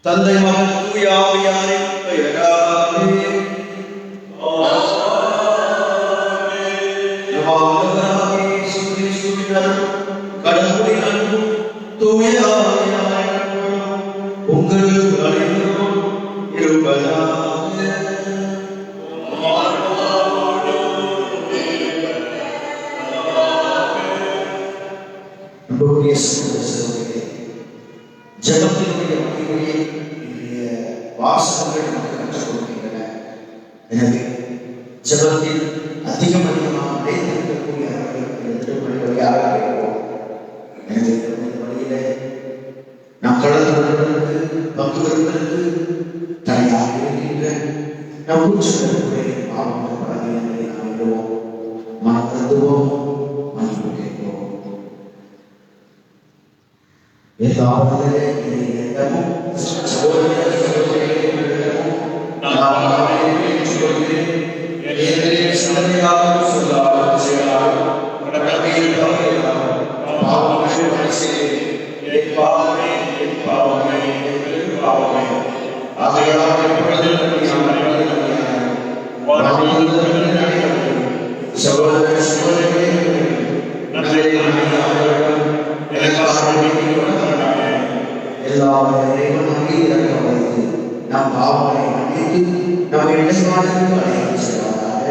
தந்தை மகன் தூய ஆவியாரின் பெயராலே கடவுளின் அன்பும் தூய ஆவியாரின் அன்பும் உங்கள் அனைவரும் இருப்பதாக. ஜெபத்தினுடைய வழிமுறையை இன்றைய வாசகங்கள் நமக்கு கற்றுக் கொடுக்கின்றன. எனவே ஜெபத்தில் அதிகமாக நிலைத்திருக்கக்கூடிய வழியாக கேட்போம். எனவே வழியில நாம் கடந்து வருவதற்கு பங்கு வருவதற்கு தடையாக இருக்கின்ற நம் உச்சங்களுடைய பாவங்கள் பலவீனங்களை நாம் விடுவோம், மனப்படுத்துவோம், மன்னிப்பு கேட்போம். நம் பாவங்களை மன்னித்து நம்ம இடைமாதத்துக்கு அழைத்து செல்வாராக.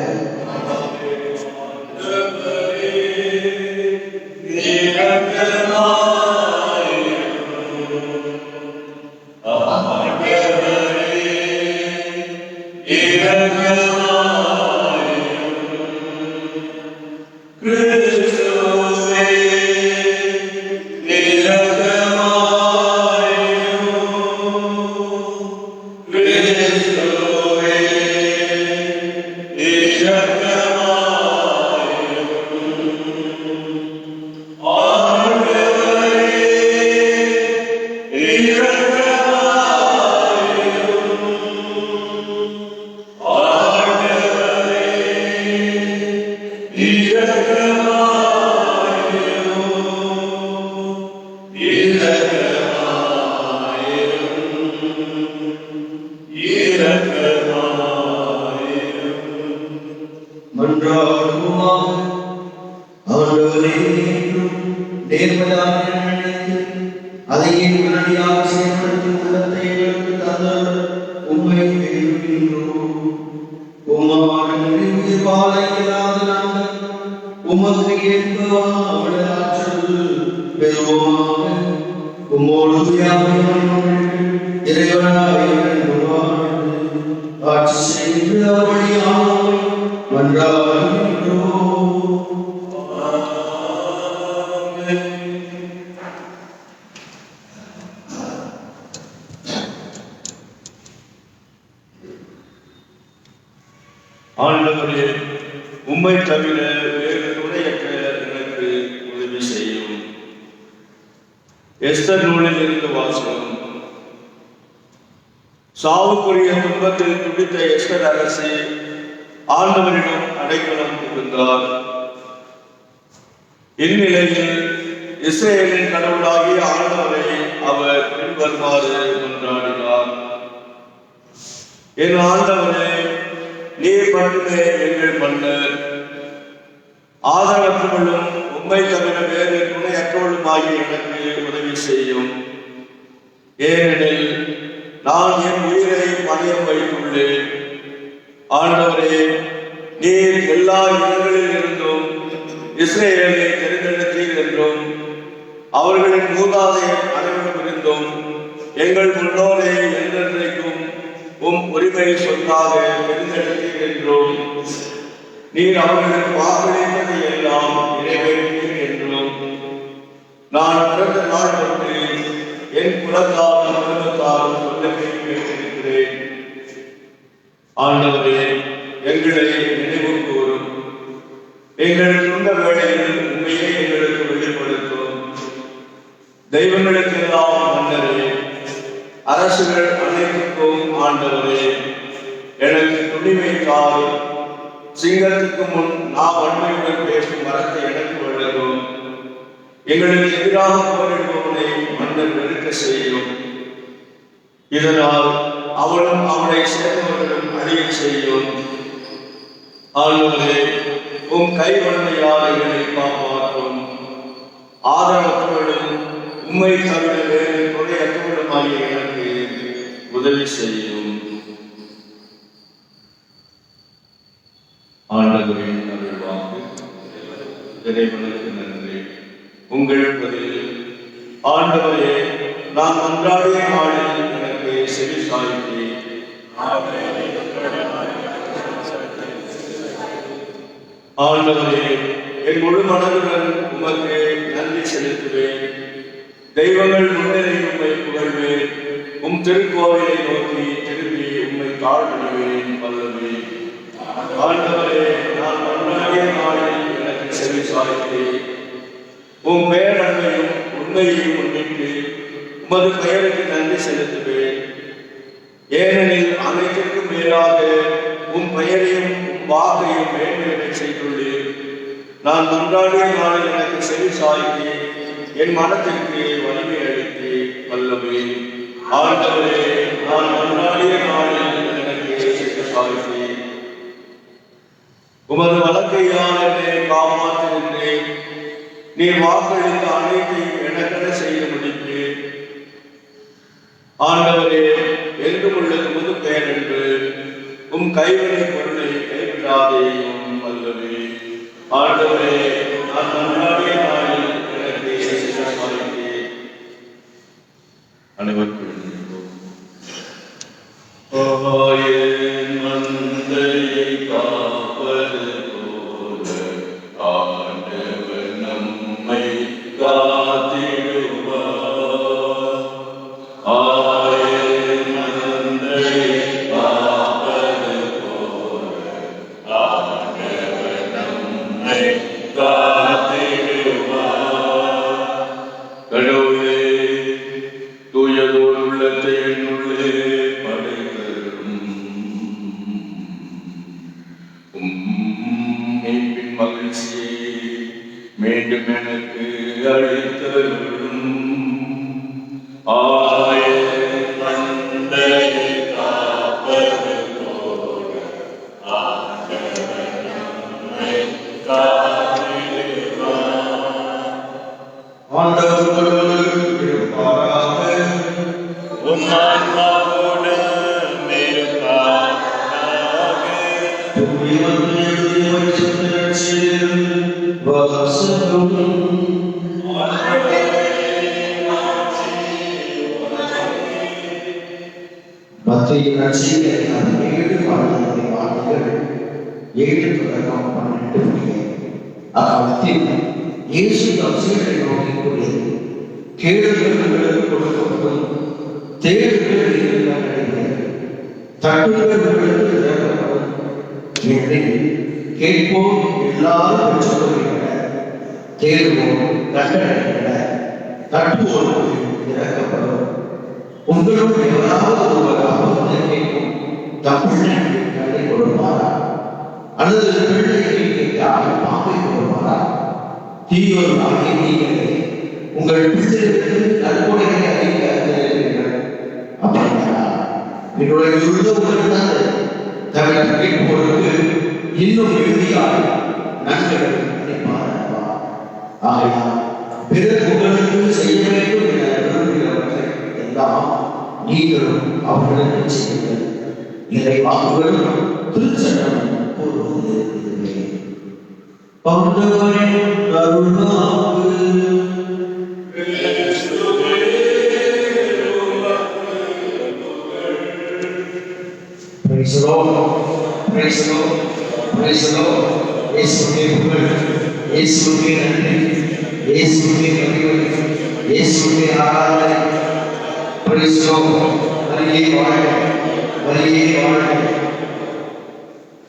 ஆண்டவரே, உம்மை தவிர வேறு துணையற்ற எனக்கு உதவி செய்யும். எஸ்தர் நூலில் இருந்து வாசகம். சாவுக்குரிய துன்பத்தில் துடித்த எஸ்தர் அரசி ஆண்டவரிடம் அடைக்கலம் புகுந்தார். இந்நிலையில் இஸ்ரேலின் கடவுளாகிய ஆண்டவரை அவர் பின்வருமாறு கொண்டாடினார். என் ஆண்டவரே, நீர் மட்டுமே எங்கள் மன்னர். ஆதரவற்றவளும் உம்மை தவிர வேறு துணையற்றவளுமாகிய எனக்கு உதவி செய்யும். ஏனெனில் நான் என் உயிரை பணயம் வைத்துள்ளேன். ஆண்டவரே, நீர் எல்லா இடங்களில் இருந்தும் இஸ்ரேலை தெரிந்தெடுத்தீர் என்றும் அவர்களின் மூதாதையர் அனைவரும் இருந்தும் எங்கள் முன்னோரை என்றென்றைக்கும் உம் உரிமை சொல்லாக தெரிந்தெடுத்தீர் என்றும் நீர் அவர்களுக்கு வாக்களித்ததை எல்லாம் நிறைவேற்றீர் என்றும் நான் பிறந்த நாள் தொட்டு என் குலத்தாலும் குடும்பத்தாலும் சொல்ல கேட்டிருக்கிறேன். ஆண்டவரே, எங்களை நினைவு கூறும். எங்கள் துன்ப வேளையில் உண்மையை எங்களுக்கு வெளிப்படுத்தும். தெய்வங்களுக்கெல்லாம் மன்னரே, அரசுகள் அனைத்துக்கும் ஆண்டவரே, எனக்கு துணிமை தாரும். சிங்கத்துக்கு முன் நான் வன்மையுடன் பேசும் மரத்தை எனக்கு வழங்கும். எங்களுக்கு எதிராக போரிடுபவனை மன்னர் வெறுக்க செய்யும். இதனால் அவளும் அவனை சேர்ந்தவர்களும் அறிய செய்யும். ஆண்டவரே, உம் கை வன்மையால் எங்களை காப்பாற்றும். ஆதரவற்றவர்களும் உம்மை தவிர வேறு துணையற்றவர்களுமாகிய எனக்கு உதவி செய்யும். ஆண்டவரின் அருள்வாக்கு. இறைவனுக்கு நன்றி. உங்கள் பதில். ஆண்டவரே, நான் அன்றாடிய நாளில் எனக்கு செவி சாய்த்தேன். ஆண்டவரே, என் முழு மனதுடன் உமக்கு நன்றி செலுத்துவேன். தெய்வங்கள் முன்னரே உம்மை புகழ்வேன். உம் திருக்கோவிலை நோக்கி திரும்பி உம்மை தாழ்வடைவேன். வல்லவே ஆண்டவரே, நான் அன்றாடிய நாளில் எனக்கு செவி சாய்த்தேன். உம் பேரன்பையும் உண்மையையும் முன்னிட்டு உமது பெயருக்கு நன்றி செலுத்துவேன். ஏனெனில் அனைத்திற்கும் மேலாக உம் பெயரையும் உம் வாக்கையும் மேன்மையை செய்துள்ளேன். நான் அன்றாடிய நாளில் எனக்கு செவி சாய்த்து என் மனத்திற்கு வலிமை அளித்து வல்லவே ஆண்டவரே, நான் அன்றாடிய நாளில் எனக்கு செவி சாய்த்து உமது வழக்கையால் என்னை காப்பாற்றுகின்றேன். நீ வாக்களித்த அனைத்தையும் எனக்கென செய்து முடிப்பேன். ஆண்டவரே, என்றும் உள்ளது முது பெயர் என்று உம் கைவினை பொருளை கைவிடாதேயும் வல்லவே ஆண்டவரே, நான் அன்றாடிய நாளில் எனக்கு சாய்த்தேன். அனைவருக்கும் மந்தையை காப்பது போல ஆண்டவர் நம்மை காத்திடுவார். மந்தையை காப்பது போல ஆண்டவர் நம்மை காத்திடுவார். கடவுளே, தூயதோர் உள்ளத்தை என்னுள்ளே மகிழ்ச்சியை மீண்டும் எனக்கு அளித்தருளும். மந்தையை காப்பது போல ஆண்டவர் நம்மை காத்திடுவார். ஆண்டவரோடு இருப்பாராக. உம் ஆன்மாவோடும் இருப்பாராக. மத்திய நட்சியை அது 7 வார்த்தைகள் 7 தொடக்கம் 12 அக்காலத்தில் இயேசு தம் சீடரை நோக்கி கூறியது, கேளுங்கள் கொடுக்கப்படும், தேடுங்கள் தட்டுங்கள் திறக்கப்படும். கேட்போம் எல்லாரும் பெற்றுக்கொள்கின்றனர், தேடுவோம் கண்டடைகின்றனர், தட்டுவோம் திறக்கப்படும். உங்களும் எவராவது ஒருவர் அப்பத்தை கேட்கும் தம் பிள்ளைக்கு கல்லை கொடுப்பாரா? அல்லது பிள்ளைக்கு கேட்டால் பாம்பை கொடுப்பாரா? தீயோர் ஆகிய நீங்களே உங்கள் பிள்ளைகளுக்கு நற்கொடைகளை அளிக்க அறிந்திருக்கிறீர்கள். அப்படின்னா என்னுடைய உள்ளவர்கள் தான் தங்களை கேட்பவர்களுக்கு இன்னும் இறுதியாக நன்மைகள் அளிப்பாரா? ஆகையால் பிறர் உங்களுக்கு செய்ய வேண்டும் என விரும்புகிறவற்றை எல்லாம் நீங்களும் அவர்களுக்கு செய்யுங்கள். இதை வாக்குகளும் திருச்சட்டம் கூறுவது இதுவே. ஆண்டவரின் அருள்வாக்கு. Praise the Lord. Praise the Lord. Praise the Lord. இயேசுவே புகழ், இயேசுவே நன்றி, இயேசுவே மகிமை, இயேசுவே ஆராதனை. Praise the Lord. வலியே வாழ்க, வலியே வாழ்க.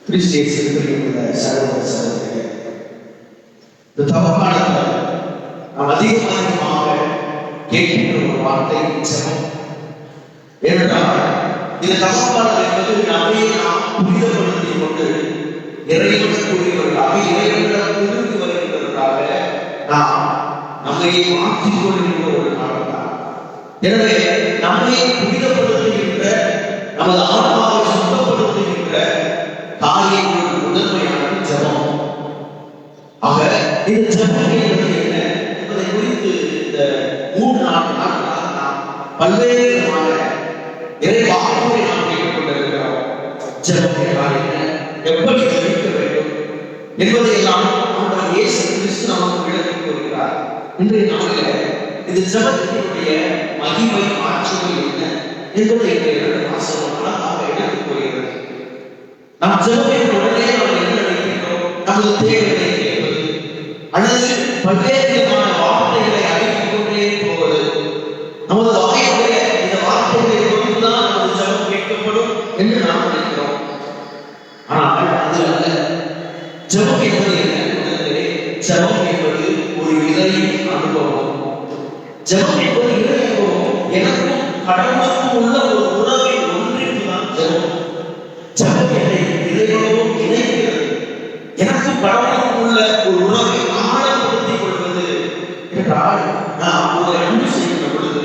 கிறிஸ்து இயேசுவின் சகோதர சகோதரிகளே, இந்த தவக்காலத்தில் நாம் அதிகமாக கேட்கின்ற ஒரு வார்த்தை ஜெபம். ஏனென்றால் இந்த தவக்காலம் என்பது நம்மை நாம் புனிதப்படுத்திக் கொண்டு இறைவனுக்குரியவர்களாக இறைவனிடம் திரும்பி வருகின்றவர்களாக நாம் நம்மை மாற்றிக் கொள்கின்ற ஒரு காலம் தான். எனவே நம்மை புனிதப்படுத்துகின்ற, நமது ஆன்மாவை சுத்தப்படுத்துகின்ற காரியங்கள் முதன்மையான ஜெபம். ஆக இந்த ஜெபம் என்பது என்ன என்பதை குறித்து இந்த 3-4 நாட்களாக நாம் பல்வேறு விதமான இறை வாக்குகளை நாம் கேட்டுக் கொண்டிருக்கிறோம். ஜெபம் என்றால் என்ன, எப்படி ஜெபிக்க வேண்டும் என்பதை எல்லாம் ஆண்டவர் இயேசு கிறிஸ்து நமக்கு விளக்கிக் கூறுகிறார். இன்றைய நாளில் இந்த ஜெபத்தினுடைய மகிமை ஆட்சிமை என்ன என்பதை இந்த வாசகம் அழகாக எடுத்துக் கொள்கிறது. நாம் ஜெபத்தின் உடனே நாம் என்ன நினைக்கின்றோம்? நமது தேவைகளை கேட்பது அல்லது பல்வேறு விதமான வார்த்தைகளை அழைத்துக் கொண்டே போவது. நமது வாயுடைய இந்த வார்த்தைகளை கொண்டுதான் நமது ஜெபம் கேட்கப்படும் என்று நாம் நினைக்கிறோம். ஆனால் அது அல்ல. ஜெபம் என்பது என்ன? ஜெபம் என்பது ஒரு இறை அனுபவம். ஜெபம் என்பது இறை அனுபவம். எனக்கும் கடவுளுக்கும் உள்ள ஒரு உறவின் ஒன்றிப்பு தான் ஜெபம். ஜெபம் என்னை இறைவனோடு இணைக்கிறது. எனக்கும் கடவுளுக்கும் உள்ள ஒரு உறவை ஆழப்படுத்திக் கொள்வது என்றால், நாம் ஒரு அன்பு செய்கின்ற பொழுது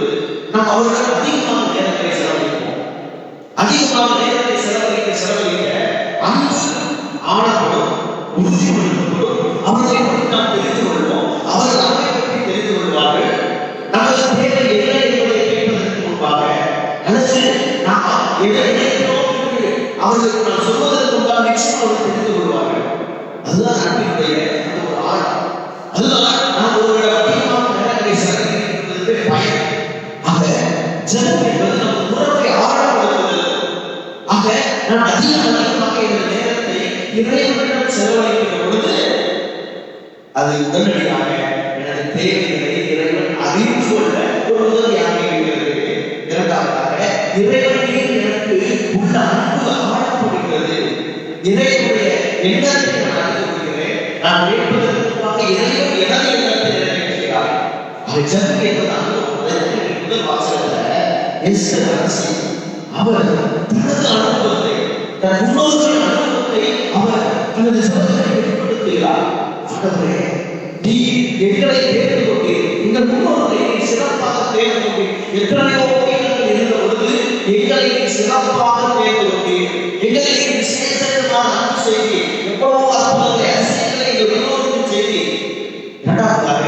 நாம் அவர்கள் அதிகமாக நேரத்தை செலவழிப்போம். அதிகமாக நேரத்தை செலவழிக்க அன்பு ஆழப்படும், உறுதிப்படுத்தப்படும். அவர்களை பற்றி நாம் தெரிந்து கொள்வோம், அவர்கள் நம்மை பற்றி தெரிந்து கொள்வார்கள். நமது தேவை என்ன என்பதை கேட்பதற்கு முன்பாக அல்லது நாம் எதை நினைக்கிறோம் என்று அவர்களுக்கு நாம் சொல்வதற்கு முன்பாக நிச்சயம் அவர்கள் தெரிந்து கொள்வார்கள். அதுதான் அன்பினுடைய அந்த ஒரு ஆழம். அதுதான் நாம் ஒருவரை அதிகமாக நேரங்களை செலவழிப்பதற்கு பயன். ஆக ஜெபம் என்பது நம் உறவை ஆழப்படுத்துவது. ஆக நான் அதிகமாக இந்த நேரத்தை இறைவனிடம் செலவழிக்கிற பொழுது அது உடனடியாக எனது தேவைகளை இறைவன் அறிந்து கொள்ள ஒரு உதவியாக இருக்கிறது. இரண்டாவதாக இறைவன் மீது எனக்கு உள்ள அன்பு ஆழப்படுகிறது. இறைவனுடைய எண்ணத்தை நான் அறிந்து கொள்கிறேன். நான் கேட்பதற்கு முன்பாக இறைவன் எனது எண்ணத்தை நிறைவேற்றுகிறார். அதை ஜெபம் என்பதாக முதல் வாசகத்துல அவர் தனது அனுபவத்தை, தன் முன்னோர்களின் அனுபவத்தை அவர் தனது ஜெபத்தில் வெளிப்படுத்துகிறார். ஆண்டவரே, நீ எங்களை தேர்ந்து கொண்டு எங்கள் முன்னோர்களை சிறப்பாக தேர்ந்து கொண்டு எத்தனையோ இடங்கள் இருந்த பொழுது எங்களை சிறப்பாக தேர்ந்து கொண்டு எங்களை விசேஷமான அன்பு செய்தி எவ்வளவு அற்புதங்களை அதிசயங்களை எங்கள் முன்னோருக்கு செய்தி. இரண்டாவதாக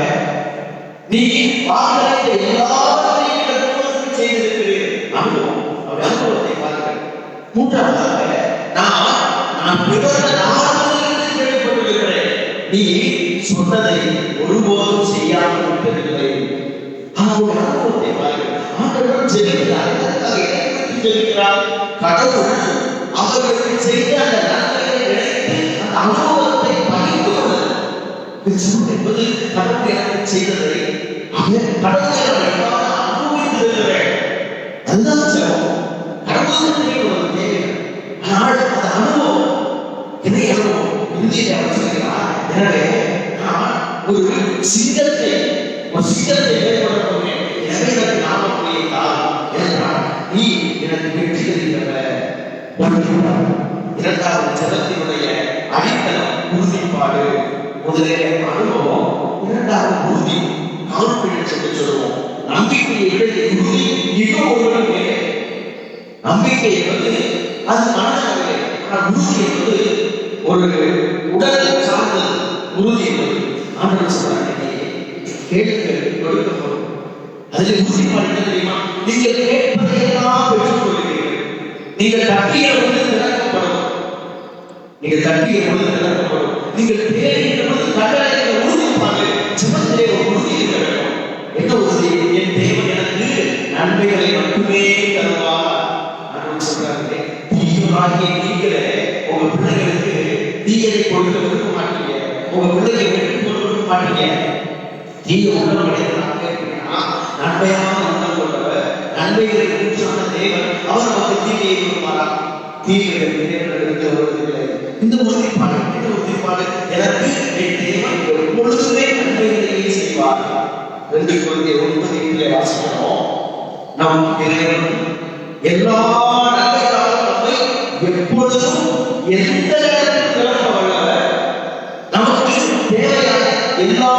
நீ வாக்களித்த எல்லாவற்றையும் எங்கள் முன்னோருக்கு செய்திருக்கிறீர். அனுபவம், அவருடைய அனுபவத்தை பாருங்கள். மூன்றாவதாக நான் பிறந்த நாளிலிருந்து கேள்விப்பட்டிருக்கிறேன், நீ சொன்னதை ஒருபோதும் செய்யாமல் விட்டதில்லை. அவருடைய அனுபவத்தை பாருங்கள். ஆண்டவர் ஜெபிக்கிறார். ஜெபிக்கிறார். கடவுள் அவர்களுக்கு செய்த அந்த நன்மையை நினைத்து அந்த அனுபவத்தை பகிர்ந்து கொள்வது என்பது கடவுள் எனக்கு செய்ததை கடவுளை அனுபவித்திருக்கிறேன். அதுதான் ஜெபம். கடவுளுக்கு ஒரு தேவை. ஆனால் அந்த அனுபவம் என்ன அனுபவம்? இறுதியில் அவர் சொல்கிறார், எனவே நான் ஒரு சிங்கத்தை ஏற்படுத்துவேன். எனவே நாம போய் என்றால் நம்பிக்கை உறுதி இன்னும் ஒருவருக்கு இல்லை. நம்பிக்கை என்பது அது மனதளவிலே, ஆனால் உறுதி என்பது ஒரு உடல் சார்ந்த உறுதி என்பது. ஆண்டவர் சொல்றாங்க, கேட்க கொடுக்கப்படும். அதில் உறுதிப்பாடு என்ன தெரியுமா? நீங்கள் கேட்பதையெல்லாம் பெற்றுக் கொள்கிறீர்கள். நீங்கள் தட்டிய பொழுது திறக்கப்படும். நீங்கள் தட்டிய பொழுது திறக்கப்படும். நீங்கள் தேடுகிற பொழுது கட்டளையில உறுதிப்பாடு, ஜெபத்திலே ஒரு உறுதி இருக்க வேண்டும். என்ன உறுதி? என் தேவன் எனக்கு நன்மைகளை மட்டுமே தருவார். ஆண்டவர் சொல்றாங்க, தீயவராகிய நீங்களே உங்க பிள்ளைகளுக்கு தீயதை கொடுக்க விரும்ப மாட்டீங்க. உங்க பிள்ளைகளை வெற்றி கொடுக்க மாட்டீங்க. தீய உணவு கிடைக்கிறாங்க அப்படின்னா நன்மையான உணவு கொண்டவர், நன்மைகளை ஊற்றான தேவன் அவர் நமக்கு தீமையை கொடுப்பாரா? தீமைகள் இருக்கிறவர்கள் இந்த உறுதிப்பாடு, இந்த உறுதிப்பாடு எனக்கு என் தேவன் எப்பொழுதுமே நன்மைகளையே செய்வார். 2 Corinthians 9 வாசிக்கிறோம். நம் இறைவன் எல்லா நன்மைகளாலும் நம்மை எப்பொழுதும் எந்த நேரத்தில் திறக்க வல்லவர். நமக்கு தேவையான எல்லா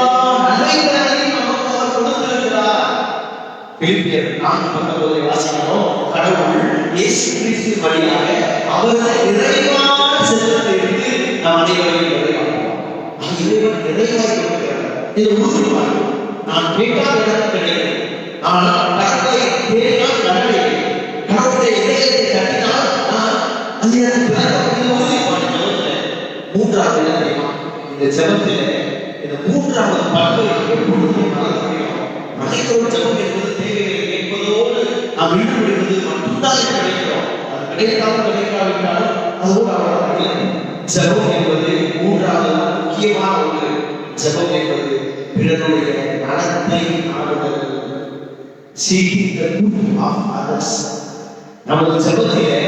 நன்மைகளையும் நமக்கு அவர் கொடுத்திருக்கிறார். பிலிப்பியர் 4:19 வாசிக்கிறோம். கடவுள் இயேசு கிறிஸ்து வழியாக அவருடைய நிறைவான செல்வத்தை எடுத்து நாம் அனைவரையும் நிறைவாக்குவோம். இறைவன் நிறைவாக இருக்கிறார். இது உறுதிப்பாடு. நான் கேட்டால் எனக்கு கிடையாது. ஆனால் கடவுளை தேடினால் நன்மை. கடவுளுடைய இதயத்தை தட்டினால் அது எனக்கு பிறகு உறுதிப்பாடு. மூன்றாவது என்ன தெரியுமா? இந்த ஜெபத்திலே இந்த மூன்றாவது பண்பை எப்பொழுதுமே மறந்துவிடும். மனிதோடு ஜெபம் என்பது தேவைகளை கேட்பதோடு நாம் ஈடுபடுவது மட்டும்தான் கிடைக்கிறோம். அது கிடைத்தாலும் கிடைக்காவிட்டாலும் அதோடு அவ்வளவு. ஜெபம் என்பது மூன்றாவது முக்கியமான ஒன்று. ஜெபம் என்பது பிறருடைய நலத்தை நாடுதல். Seeking the good of others. நமது ஜெபத்திலே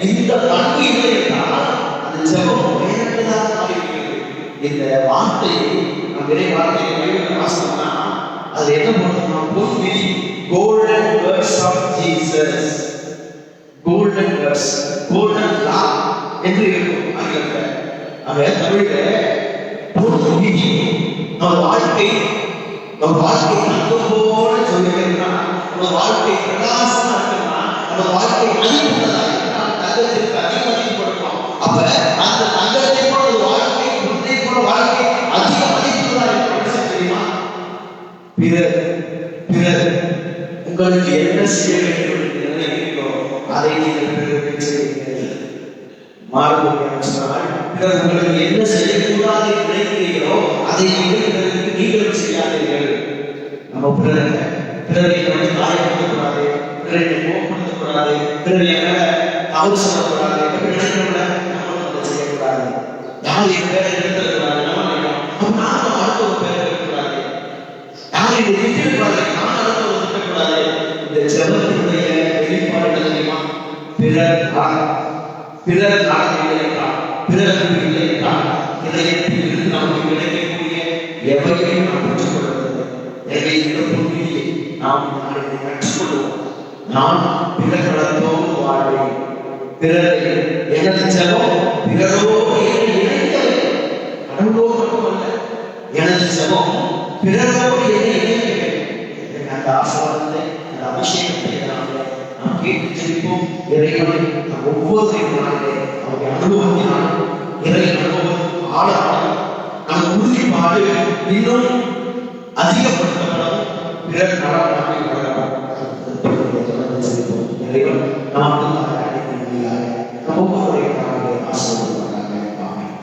இந்த பண்பு இல்லை என்றால் அந்த ஜெபம் பயனற்றதாக மாறிவிடுகிறது. இந்த வார்த்தையை நம் இறை வார்த்தையை பைபிள் வாசித்தோம்னா அது என்ன பண்ணுறோம்னா பொன்விதி, golden words of Jesus, golden words, golden law என்று இருக்கும் ஆங்கிலத்தில். ஆக தமிழில் பொன்விதி நம்ம வாழ்க்கை தங்கம் போல சொல்லிக்கிறதுனா, நம்ம வாழ்க்கை பிரகாசமா இருக்குன்னா, நம்ம வாழ்க்கை மதிப்புள்ளதா இருக்குன்னா தங்கத்திற்கு அதிக கொடுக்கும். அப்ப அந்த தங்கத்தை போல ஒரு வாழ்க்கை, முத்தை போல வாழ்க்கை அதிக மதிப்புள்ளதா இருக்கும். தெரியுமா? பிறர் உங்களுக்கு என்ன செய்ய வேண்டும் என்று நினைக்கிறீர்களோ அதை நீங்கள் பிறருக்கு செய்யுங்கள். மாறுபடும் சொன்னால், பிறர் உங்களுக்கு என்ன செய்யக்கூடாது என்று நினைக்கிறீர்களோ அதை நீங்களும் செய்யாதீர்கள். நம்ம பிறரை காயப்படுத்தக்கூடாது, பிறரை கோபப்படுத்தக்கூடாது, பிறரை தவறு சொல்லக்கூடாது, நம்ம செய்யக்கூடாது. யார் என் பேரை எடுத்துக்கூடாது, நானும் அடுத்த ஒரு பேரை எடுக்கக்கூடாது. யார் இதை திட்டக்கூடாது, நான் அடுத்த ஒரு திட்டக்கூடாது. இந்த ஜெபத்தினுடைய வெளிப்பாடு தெரியுமா? பிறர் இல்லை என்றால், பிறருக்கு இல்லை என்றால் இதயத்தில் இருந்து நமக்கு கிடைக்கக்கூடிய எவையும் நாம் பெற்றுக்கொள்வது. எனவே இந்த பொன்னியை நாம் கற்றுக்கொள்வோம். நான் பிறர்களோடு வாழ்வேன். பிறரை எனது ஜெபம் பிறரோடு இணைந்தவை. கடவுளோடு மட்டுமல்ல, எனது ஜெபம் பிறரோடு இணைந்தவை. அந்த ஆசீர்வாதத்தை, அந்த அபிஷேகத்தை நாம் கேட்டு ஜெபிப்போம். இறைவனை நாம் ஒவ்வொரு நாளிலே அவருடைய அனுபவத்தினால் இறை அனுபவம் ஆழமாக நம் உறுதிப்பாடு இன்னும் அதிகப்படுத்தப்படும். பிறர் நலமாக இறைவன் நமக்கு நம்ம ஒவ்வொருடைய ஆசீர்வாதமாக. ஆமென்.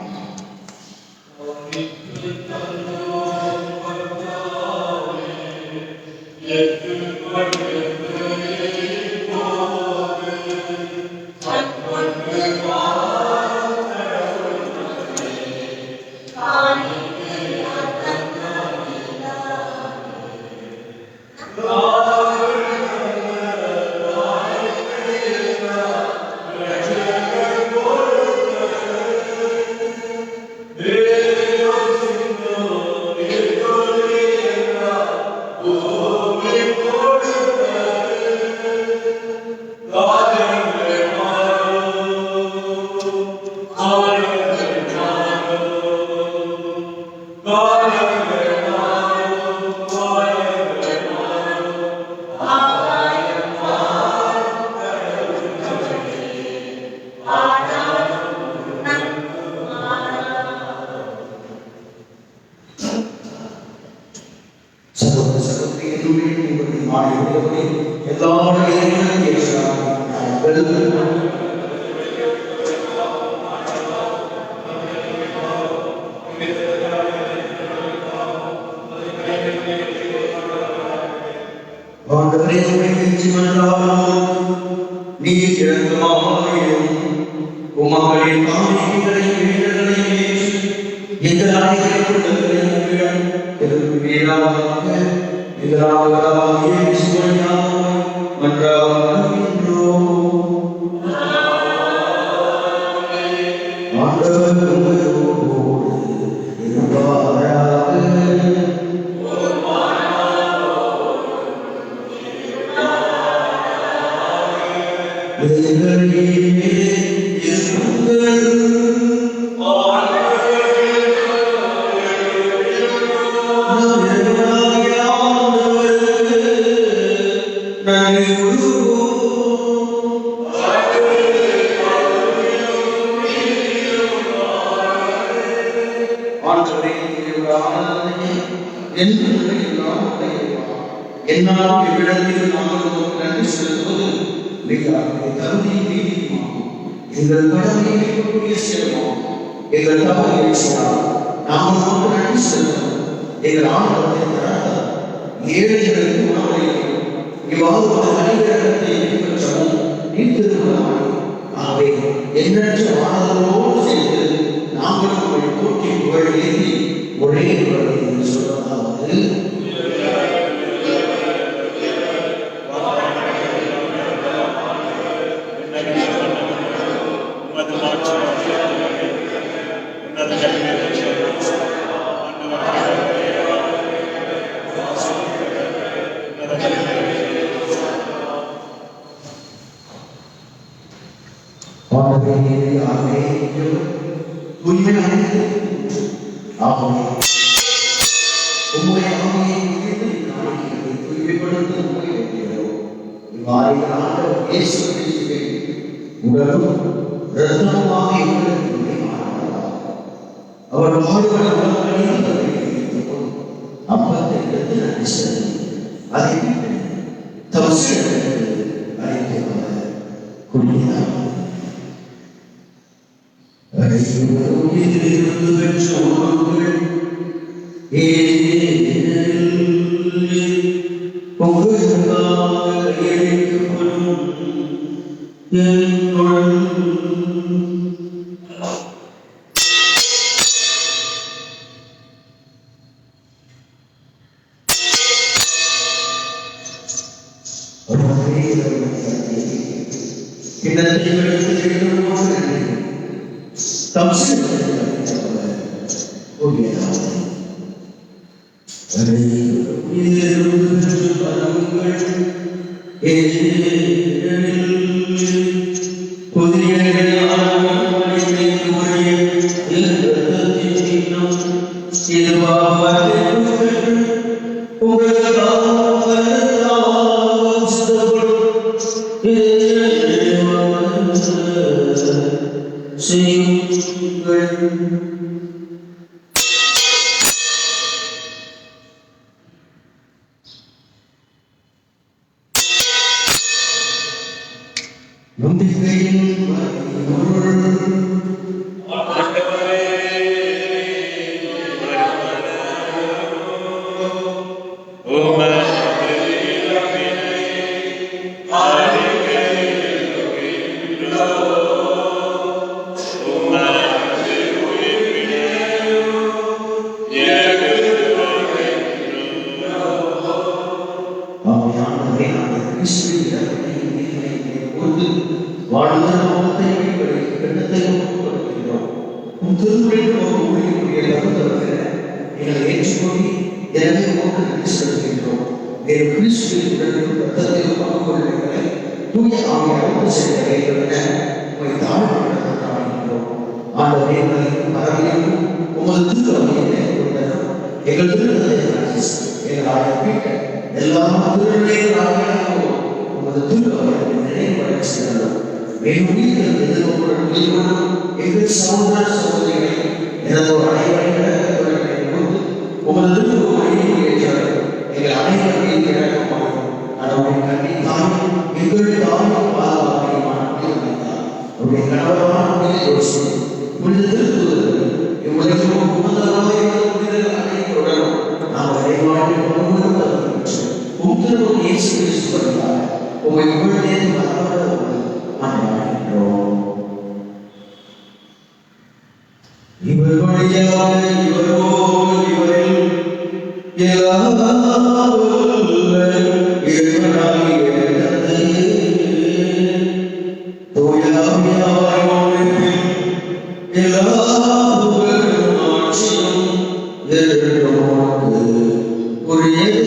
Oh மாறிவிடுவதை எல்லாரும் ஆண்டவரே நீ இறங்குமாயும் உமகளின் காணிக்கைகளையும் வேண்டுதலையும் எங்கள் அனைவரும் என்னால் இவ்விடத்தில் நாங்கள் நன்றி செலுத்துவது எங்கள் கடமையை செல்வோம் எங்கள் தவறை நாங்கள் நன்றி செலுத்தோம் எங்கள் ஆண்டவத்தை ஏழைகளுக்கு உணவளிக்கும் இவ்வாறு தனிகிரகத்தை பின்பற்றவும் நீர்த்திருக்கிறோம். ஆகவே எண்ணற்ற ஆதரவோடு செய்து நாங்களும் உங்களை போற்றி புகழ் ஏந்தி ஒரே குரலை என்று சொல்வதாவது எங்கள் தாயும் பாதுகாப்பையுமான அவருடைய கணவரான புனித திருத்துவர்கள் இவ்வுலகிலும் உன்னதமாக புனிதர் அனைவருடனும் நாம் இறைவாழ்வில் பங்குபெறும் தகுதி உங்கள் இயேசு கிறிஸ்து வழியாக உம்மை புகழ்ந்தேன் மன்றாடுகின்றோம். இவர் வழியாக இவரோடு இவரில் எல்லாம் வல்ல இறைவனாகிய தந்தையே, தூய ஆவியாரின் ஒன்றிப்பில் எல்லா புகழும் ஆட்சியும் என்றென்றும் உமக்கு உரியதே.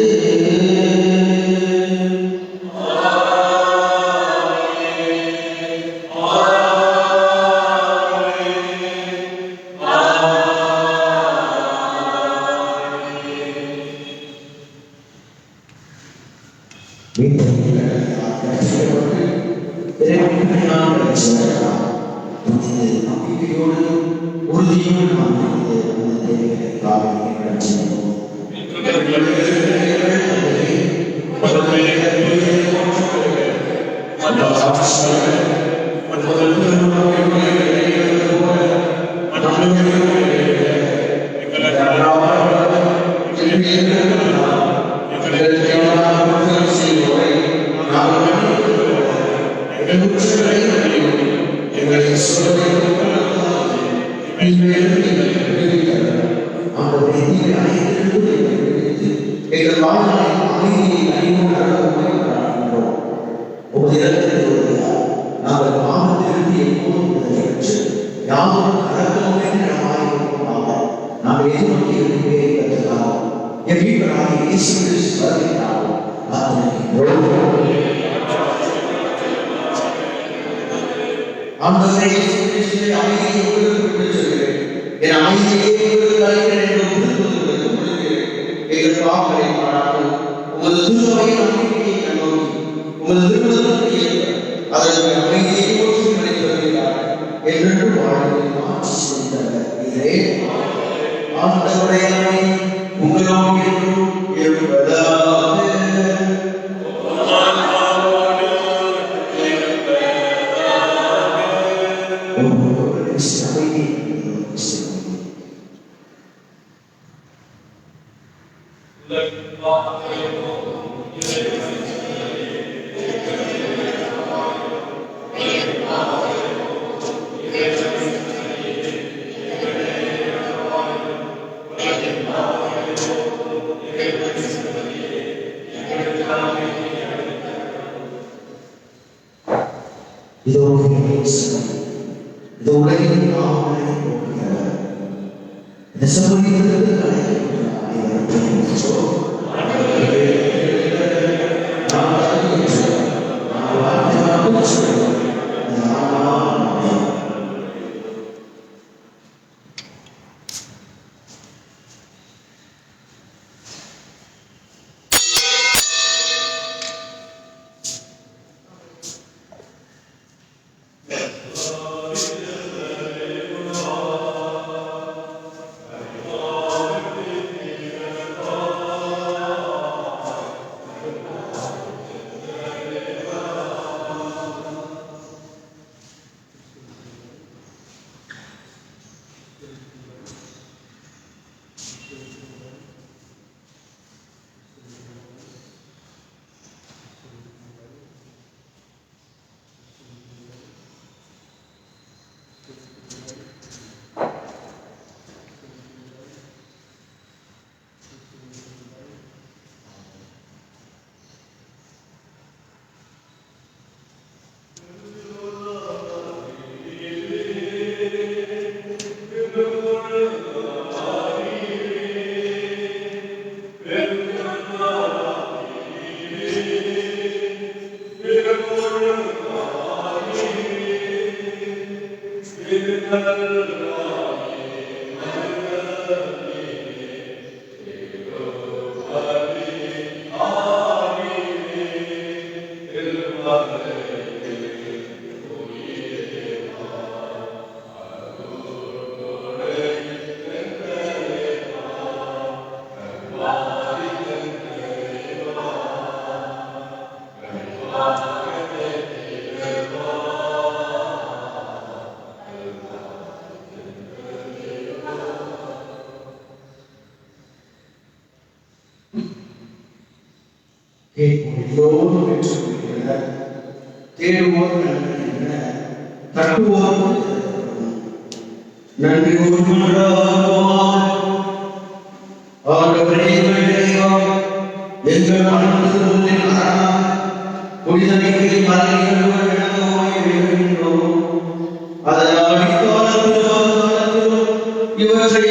ஊற்றுகின்றனர். தேடுவோர் கண்டறிகின்றனர். தட்டுவோர் நன்றி கூறுகின்றோம். ஆண்டவரே எங்கள் இறைவா, எங்கள் மனதில் புனித மிக்கை மறைகள் எழுகின்றோம். அதனால் இக்காலத்திலும் இவற்றை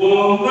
Oh,